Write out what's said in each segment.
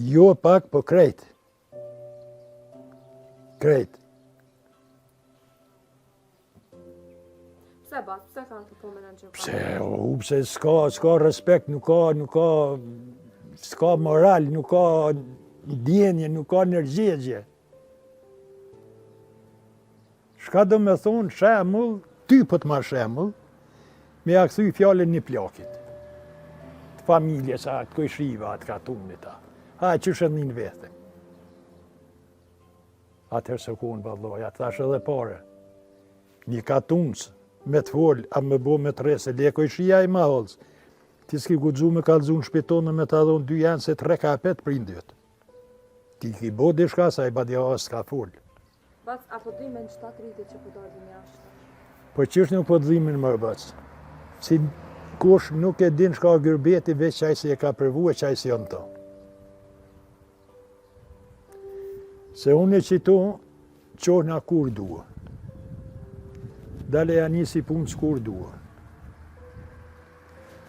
Jo pak, po krejt. Krejt. Pse bas, pse kanë të po menen që Pse s'ka respekt, nuk ka, s'ka moral, nuk ka ndjenje, nuk ka energjegje. Shka do me thonë shemull, ty po të marrë shemull, me ja kthy fjallën një plakit. Të familjes, të kojshiva, të katunit, që shëndin vete. Atëherë se konë vëlloja, të thash edhe pare. Një katunës, me të folë, a me bo me të rese, le kojshia i ma holës. Ti s'ki guxu me kalzu në shpitonë me të adhonë 2 janë se 3 kapet prindit. Ti ki bo dishka, sa i badja s'ka folë. Bac, apo dhimen qëta të rritit që po dojnë jashtë? Po qështë nuk po dhimen më bac? Si kush nuk e din shka gërbeti veç qaj si e ka përvu e qaj si janë ta. Se unë e qito, qohna kur duhe. Dale ja nisi punës kur duhe.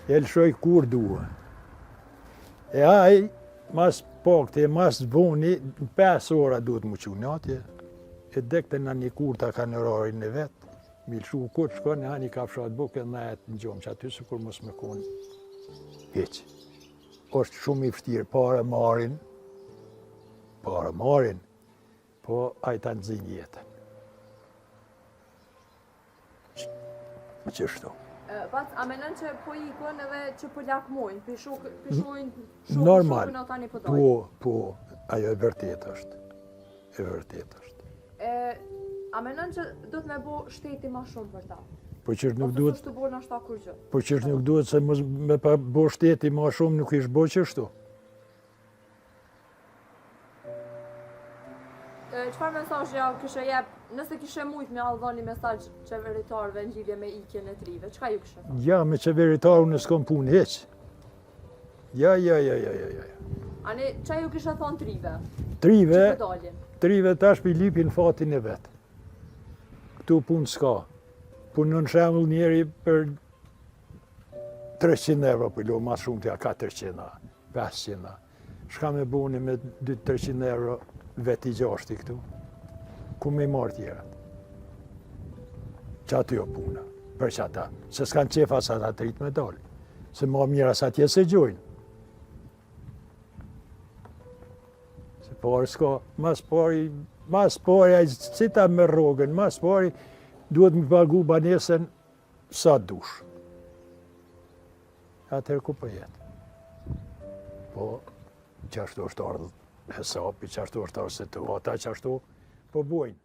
E lëshoj kur duhe. E aj, mas pakte, mas zvoni, 5 ora duhet më qunë atje. E dekte në një kur ta ka në orarin e vetë, mi lëshu kur të shkon, një ka fshat buke, në e të në gjomë që aty, se kur mos me konë heq. Është shumë i fështirë, pare marin, po ajta në zinë jetën. Qështu. Bac, a menen që po ikon edhe që po lakmojnë, pishojnë shumë Normal, në tani po dojnë? Po, ajo e vërtet është. A menen që do të me bo shteti ma shumë për ta? Po qështë nuk duhet... Ose të bo në ashta kur gjë? Po qështë nuk duhet se me pa bo shteti ma shumë nuk ishë bo qështu? Qëfar mesazh ja këshe jep, nëse kishe mujt me aldhon një mesazh qeveritarëve në lidhje me ikjen e trive, qëka ju këshe thonë? Ja, me qeveritarë unë s'kom punë heq. Ja. Ani, qa ju kishe thonë trive? Trive, Që përdaljen? trive tash për lipin fatin e vetë. Këtu punë s'ka. Punon shemull njeri për 300 euro për lo, mas shumë t'ja 400, 500. Shka me buni me 200-300 euro veti gjashti këtu. Ku me i marrë tjera? Që aty o puna, për që ata. Se s'kan qefa sa ta të rritë me dalë. Se ma mjera sa tje se gjojnë. Se pari s'ka, mas pari a i cita me rogën, mas pari duhet më pagu banesën sa dush. Atëherë ku për jetë? Po, qashtu është ardhë hesapi, qashtu është ardhë situata, qashtu po bojnë.